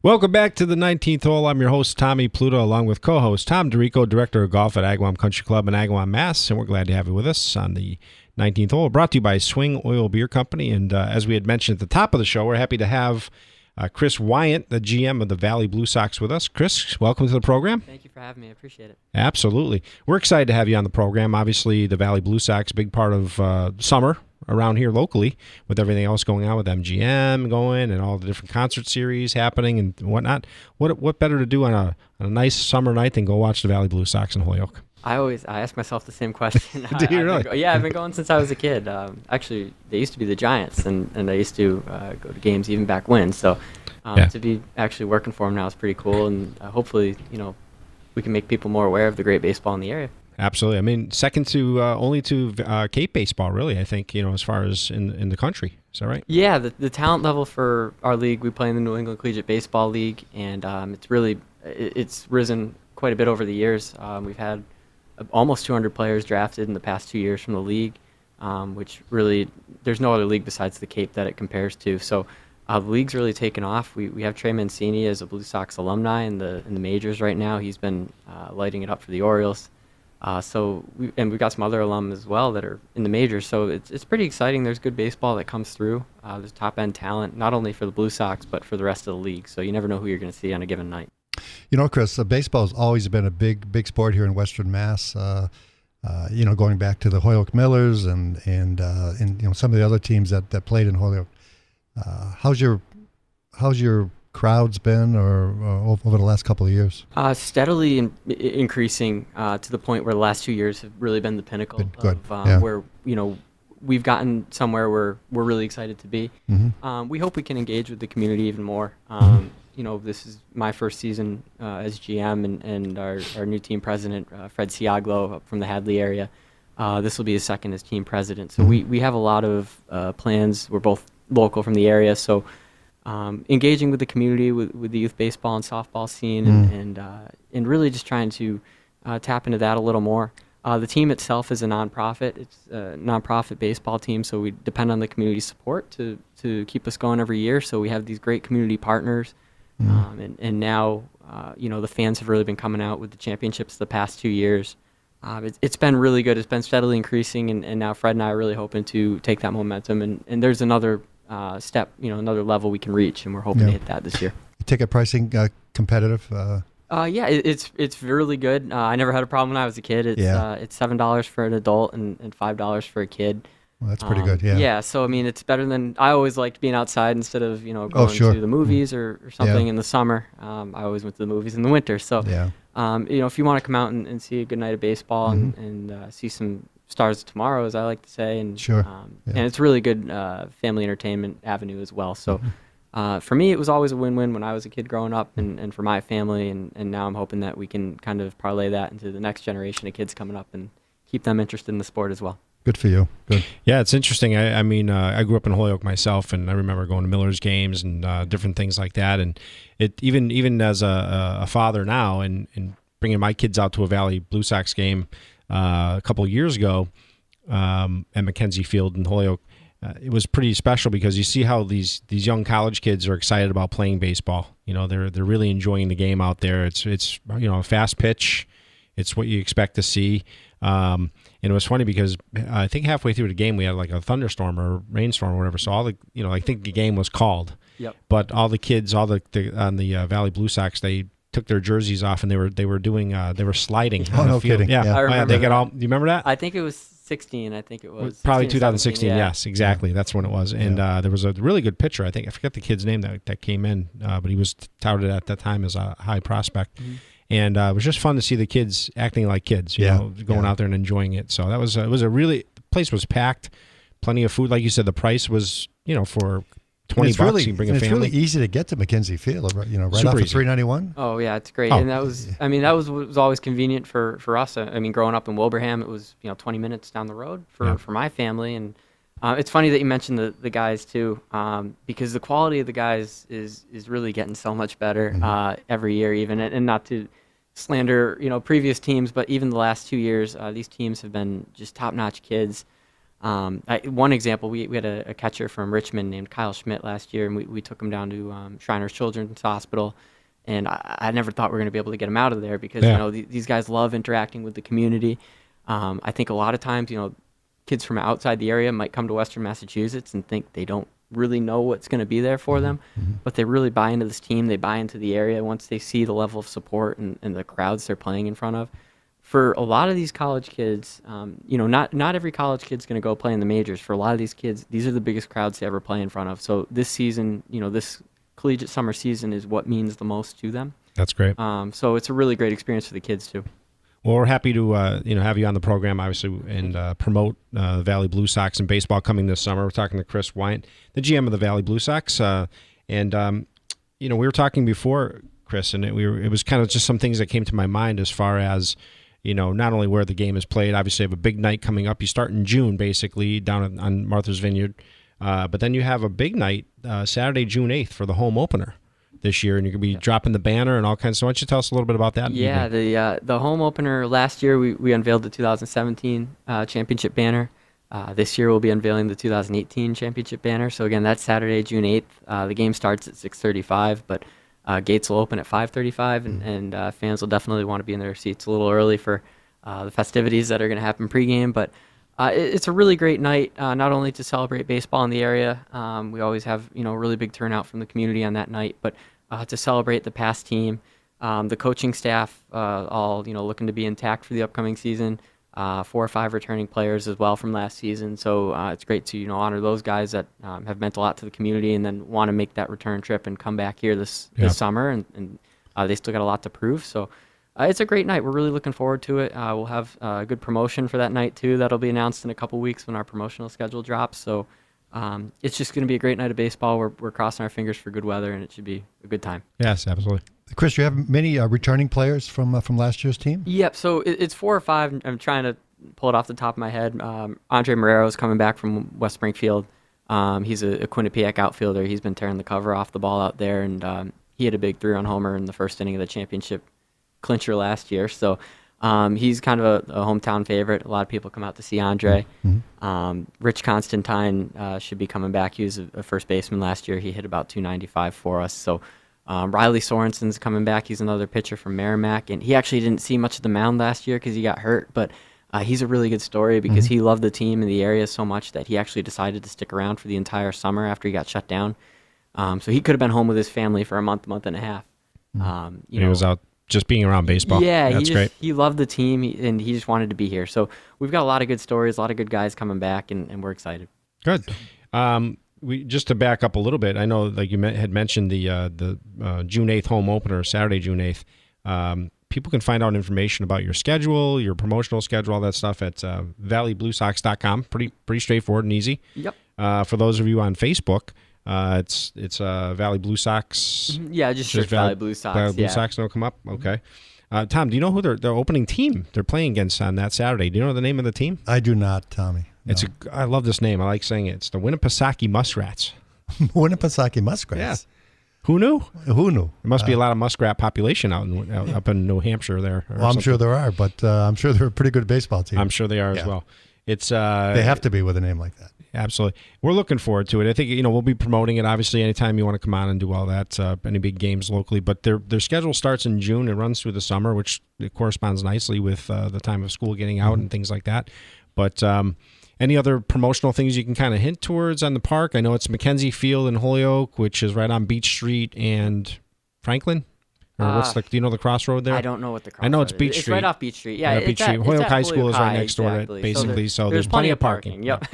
Welcome back to the 19th hole. I'm your host, Tommy Pluta, along with co-host Tom DiRico, Director of Golf at Agawam Country Club in Agawam, Mass. And we're glad to have you with us on the 19th hole, brought to you by Swing Oil Beer Company. And as we had mentioned at the top of the show, we're happy to have Chris Weyant, the GM of the Valley Blue Sox, with us. Chris, welcome to the program. Thank you for having me. I appreciate it. Absolutely. We're excited to have you on the program. Obviously, the Valley Blue Sox, big part of summer around here locally, with everything else going on with MGM going and all the different concert series happening and whatnot. What better to do on a nice summer night than go watch the Valley Blue Sox in Holyoke? I ask myself the same question. Do you really? I've been going since I was a kid. Actually, they used to be the Giants, and I used to go to games even back when. So to be actually working for them now is pretty cool, and hopefully, we can make people more aware of the great baseball in the area. Absolutely. I mean, second to only to Cape baseball, really, I think, as far as in the country. Is that right? Yeah, the talent level for our league, we play in the New England Collegiate Baseball League, and it's risen quite a bit over the years. We've had almost 200 players drafted in the past 2 years from the league, which really, there's no other league besides the Cape that it compares to. So the league's really taken off. We have Trey Mancini as a Blue Sox alumni in the majors right now. He's been lighting it up for the Orioles. We've got some other alum as well that are in the majors, so it's pretty exciting. There's good baseball that comes through. There's top-end talent, not only for the Blue Sox, but for the rest of the league, so you never know who you're going to see on a given night. Chris, baseball has always been a big sport here in Western Mass, going back to the Holyoke Millers and some of the other teams that played in Holyoke. How's your crowds been over the last couple of years? Steadily increasing to the point where the last 2 years have really been the pinnacle of where we've gotten somewhere where we're really excited to be. Mm-hmm. We hope we can engage with the community even more. This is my first season as GM, and our new team president, Fred Ciaglo, up from the Hadley area. This will be his second as team president. So we have a lot of plans. We're both local from the area, so engaging with the community, with the youth baseball and softball scene, and really just trying to tap into that a little more. The team itself is a nonprofit. It's a nonprofit baseball team, so we depend on the community support to keep us going every year. So we have these great community partners, and now the fans have really been coming out with the championships the past 2 years. It's been really good. It's been steadily increasing, and now Fred and I are really hoping to take that momentum, and there's another step, another level we can reach, and we're hoping to hit that this year. Ticket pricing competitive? It's really good. I never had a problem when I was a kid. It's $7 for an adult and $5 for a kid. Well, that's pretty good. Yeah. Yeah. So it's better than, I always liked being outside instead of going to the movies or something in the summer. I always went to the movies in the winter. So if you want to come out and see a good night of baseball and see some stars tomorrow, as I like to say, and it's a really good family entertainment avenue as well. So for me, it was always a win-win when I was a kid growing up, and for my family, and now I'm hoping that we can kind of parlay that into the next generation of kids coming up and keep them interested in the sport as well. Good for you. Good. Yeah, it's interesting. I mean, I grew up in Holyoke myself, and I remember going to Miller's games and different things like that. And it even as a father now, and bringing my kids out to a Valley Blue Sox game a couple of years ago at Mackenzie Field in Holyoke, it was pretty special because you see how these young college kids are excited about playing baseball. They're really enjoying the game out there. It's a fast pitch. It's what you expect to see. And it was funny because I think halfway through the game we had like a thunderstorm or rainstorm or whatever. So all the I think the game was called. Yep. But all the kids, on the Valley Blue Sox, they took their jerseys off and they were doing they were sliding. Oh, no kidding! Yeah, I remember. They got all. Do you remember that? I think it was 16. I think it was probably 2016. Yeah. Yes, exactly. That's when it was. And there was a really good pitcher. I think I forget the kid's name that came in, but he was touted at that time as a high prospect. Mm-hmm. And it was just fun to see the kids acting like kids, going out there and enjoying it. So that was the place was packed, plenty of food. Like you said, the price was, for $20 you can bring a family. It's really easy to get to Mackenzie Field, right Super off of easy. 391. Oh yeah, it's great. And that was always convenient for us. I mean, growing up in Wilbraham, it was 20 minutes down the road for my family. And it's funny that you mentioned the guys too, because the quality of the guys is really getting so much better every year, even, and not to slander previous teams, but even the last 2 years, these teams have been just top-notch kids. One example, we had a catcher from Richmond named Kyle Schmidt last year, and we took him down to Shriners Children's Hospital, and I never thought we were going to be able to get him out of there because these guys love interacting with the community. I think a lot of times, kids from outside the area might come to Western Massachusetts and think they don't really know what's going to be there for them, but they really buy into this team. They buy into the area once they see the level of support and the crowds they're playing in front of. For a lot of these college kids, not every college kid's going to go play in the majors. For a lot of these kids, these are the biggest crowds they ever play in front of. So this season, this collegiate summer season is what means the most to them. That's great. So it's a really great experience for the kids too. Well, we're happy to have you on the program, obviously, and promote the Valley Blue Sox and baseball coming this summer. We're talking to Chris Weyant, the GM of the Valley Blue Sox, and we were talking before, Chris, and it was kind of just some things that came to my mind as far as not only where the game is played. Obviously, you have a big night coming up. You start in June, basically, down on Martha's Vineyard, but then you have a big night Saturday, June 8th, for the home opener this year, and you're going to be dropping the banner and all kinds. So why don't you tell us a little bit about that? Yeah, the home opener last year, we unveiled the 2017 championship banner. This year we'll be unveiling the 2018 championship banner. So again, that's Saturday, June 8th. The game starts at 6:35, but gates will open at 5:35, and fans will definitely want to be in their seats a little early for the festivities that are going to happen pregame. But it's a really great night, not only to celebrate baseball in the area. We always have a really big turnout from the community on that night, but to celebrate the past team, the coaching staff, all looking to be intact for the upcoming season. 4 or 5 returning players as well from last season. So it's great to honor those guys that have meant a lot to the community and then want to make that return trip and come back here this summer. And they still got a lot to prove. So it's a great night. We're really looking forward to it. We'll have a good promotion for that night too. That'll be announced in a couple weeks when our promotional schedule drops. So it's just going to be a great night of baseball. We're crossing our fingers for good weather, and it should be a good time. Yes, absolutely. Chris, you have many returning players from last year's team? Yep. So it's 4 or 5. I'm trying to pull it off the top of my head. Andre Marrero is coming back from West Springfield. He's a Quinnipiac outfielder. He's been tearing the cover off the ball out there, and he had a big 3-run homer in the first inning of the championship clincher last year. So he's kind of a hometown favorite. A lot of people come out to see Andre. Rich Constantine should be coming back. He was a first baseman last year. He hit about 295 for us. So Riley Sorensen's coming back. He's another pitcher from Merrimack, and he actually didn't see much of the mound last year because he got hurt, but he's a really good story because he loved the team and the area so much that he actually decided to stick around for the entire summer after he got shut down. So he could have been home with his family for a month and a half. He was out just being around baseball. Yeah, that's great. He loved the team, and he just wanted to be here. So we've got a lot of good stories, a lot of good guys coming back, and we're excited. Good. We just to back up a little bit. I know, like you had mentioned, the June 8th home opener, Saturday, June 8th. People can find out information about your schedule, your promotional schedule, all that stuff at valleybluesox.com. Pretty straightforward and easy. Yep. For those of you on Facebook, it's Valley Blue Sox. Yeah, just search Valley Blue Sox. Valley Blue Sox, and it'll come up. Okay. Tom, do you know who their opening team they're playing against on that Saturday? Do you know the name of the team? I do not, Tommy. No. I love this name. I like saying it. It's the Winnipesaukee Muskrats. Winnipesaukee Muskrats. Yeah. Who knew? Who knew? There must be a lot of muskrat population up in New Hampshire there. Well, I'm sure there are, but I'm sure they're a pretty good baseball team. I'm sure they are as well. It's they have to be with a name like that. Absolutely. We're looking forward to it. I think we'll be promoting it obviously anytime you want to come on and do all that, any big games locally. But their schedule starts in June and runs through the summer, which it corresponds nicely with the time of school getting out and things like that. But any other promotional things you can kind of hint towards on the park? I know it's Mackenzie Field in Holyoke, which is right on Beach Street and Franklin. Or do you know the crossroad there? I don't know what the crossroad is. I know it's Beach Street. It's right off Beach Street. Yeah, Beach Street. Holyoke High School is right next door, basically. So there's plenty of parking. Yep.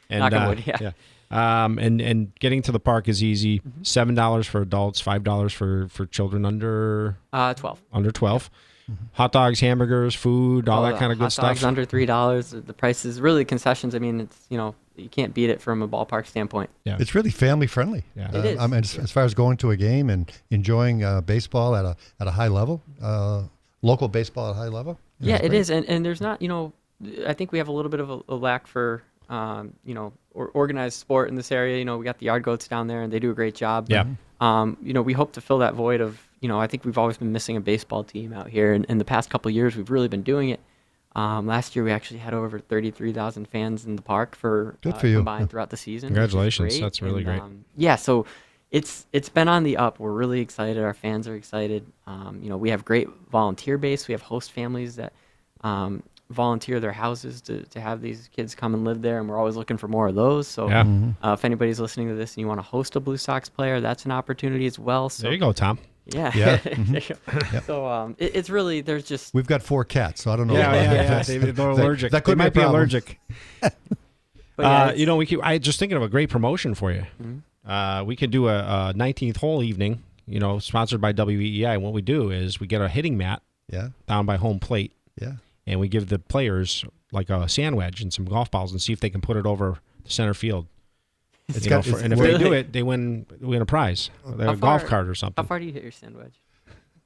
And, knock on wood, yeah. And getting to the park is easy. $7 for adults, $5 for children under 12. Under 12. Hot dogs, hamburgers, food, all that kind of good stuff. Hot dogs under $3. The price is really concessions. I mean, it's you can't beat it from a ballpark standpoint. Yeah, it's really family friendly. Yeah, it is. I mean, as far as going to a game and enjoying baseball at a high level, local baseball at a high level. Yeah, it is, and there's not. I think we have a little bit of a lack for organized sport in this area. We got the Yard Goats down there, and they do a great job. Yeah. We hope to fill that void of, I think we've always been missing a baseball team out here. And in the past couple of years, we've really been doing it. Last year we actually had over 33,000 fans in the park for combined throughout the season. Congratulations, that's really great. Yeah, so it's been on the up. We're really excited. Our fans are excited. We have great volunteer base. We have host families that volunteer their houses to have these kids come and live there, and we're always looking for more of those. So if anybody's listening to this and you want to host a Blue Sox player, that's an opportunity as well. So there you go, Tom. Yeah. Yep. So it's really, there's just... We've got 4 cats, so I don't know. Yeah. They're allergic. They might be allergic. We keep. I just thinking of a great promotion for you. We could do a 19th hole evening, sponsored by WEEI. And what we do is we get a hitting mat down by home plate. Yeah. And we give the players like a sand wedge and some golf balls and see if they can put it over the center field. And if they do it, they win a prize, a golf cart or something. How far do you hit your sand wedge?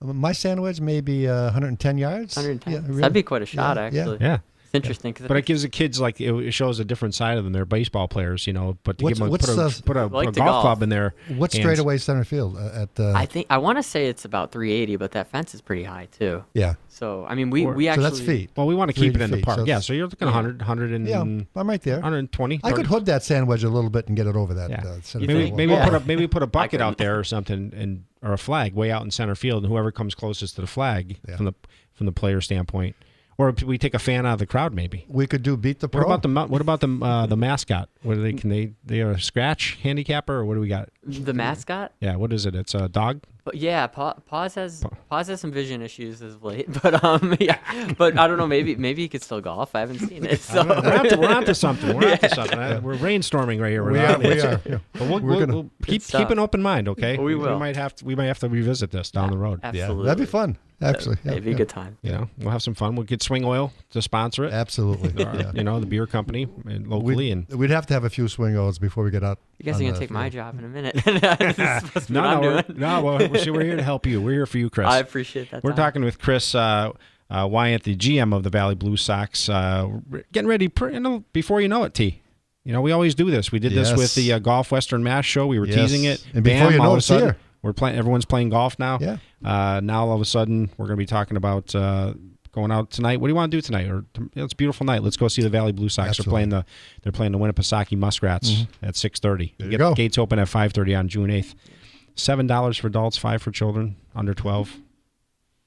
My sand wedge maybe 110 yards. 110. Yeah, really. That'd be quite a shot, actually. Yeah. It's interesting. But it gives the kids, it shows a different side of them. They're baseball players, but to give them put a golf club in there. What's straightaway center field at I want to say it's about 380, but that fence is pretty high too. Yeah. So I mean, we actually. So that's feet. Well, we want to keep it in the park. So you're looking 100 and. Yeah, I'm right there. 120. I could hood that sand wedge a little bit and get it over that. Center field. Maybe put a bucket out there or something, or a flag way out in center field, and whoever comes closest to the flag from the player standpoint. Or we take a fan out of the crowd, maybe. We could do beat the pro. What about the mascot? What are they? Can they are a scratch handicapper, or what do we got? The mascot? Yeah. What is it? It's a dog. But yeah, Paz has some vision issues as of late. But but I don't know. Maybe he could still golf. I haven't seen it. So we're onto something. We're brainstorming right here. We are. Yeah. But we'll keep an open mind. Okay. We will. We might have to revisit this down the road. Absolutely. That'd be fun. Actually, it'd be a good time. We'll have some fun. We'll get Swing Oil to sponsor it. Absolutely. The beer company locally, we'd have to have a few swing oils before we get out. You guys are gonna take my job in a minute. We're here to help you. We're here for you, Chris. I appreciate that. We're talking with Chris Weyant, the GM of the Valley Blue Sox. Getting ready before you know it, T. We always do this. We did this with the Golf Western Mass show. We were teasing it, and before you know it's here. Everyone's playing golf now. Yeah. Now all of a sudden we're going to be talking about going out tonight. What do you want to do tonight? It's a beautiful night. Let's go see the Valley Blue Sox. Absolutely. They're playing the Winnipesaukee Muskrats at 6:30. There you go. Gates open at 5:30 on June 8th. $7 for adults, $5 for children under 12.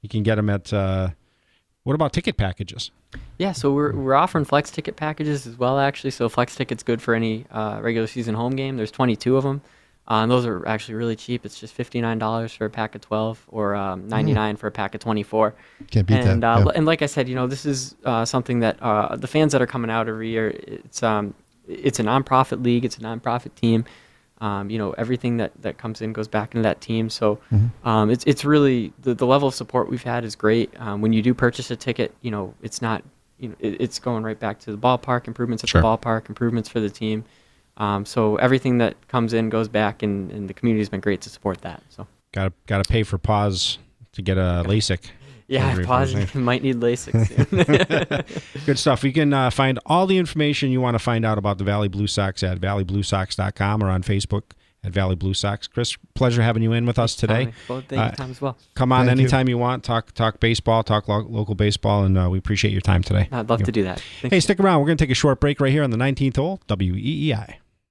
You can get them at. What about ticket packages? Yeah, so we're offering flex ticket packages as well, actually. So flex ticket's good for any regular season home game. There's 22 of them. And those are actually really cheap. It's just $59 for a pack of 12 or $99 for a pack of 24. Can't beat that. And like I said, this is something that the fans that are coming out every year, it's a nonprofit league. It's a nonprofit team. Everything that comes in goes back into that team. So it's really the level of support we've had is great. When you do purchase a ticket, it's not, it's going right back to the ballpark, improvements at the ballpark, improvements for the team. So everything that comes in goes back, and the community's been great to support that. So got to pay for Paz to get a LASIK. Yeah, Paz might need LASIK soon. Good stuff. You can find all the information you want to find out about the Valley Blue Sox at valleybluesox.com or on Facebook at Valley Blue Sox. Chris, pleasure having you in with us today. Well, thank you, Tom, as well. Come on anytime you want. Talk baseball, talk local baseball, and we appreciate your time today. I'd love to do that. Hey, stick around. We're going to take a short break right here on the 19th hole, WEEI.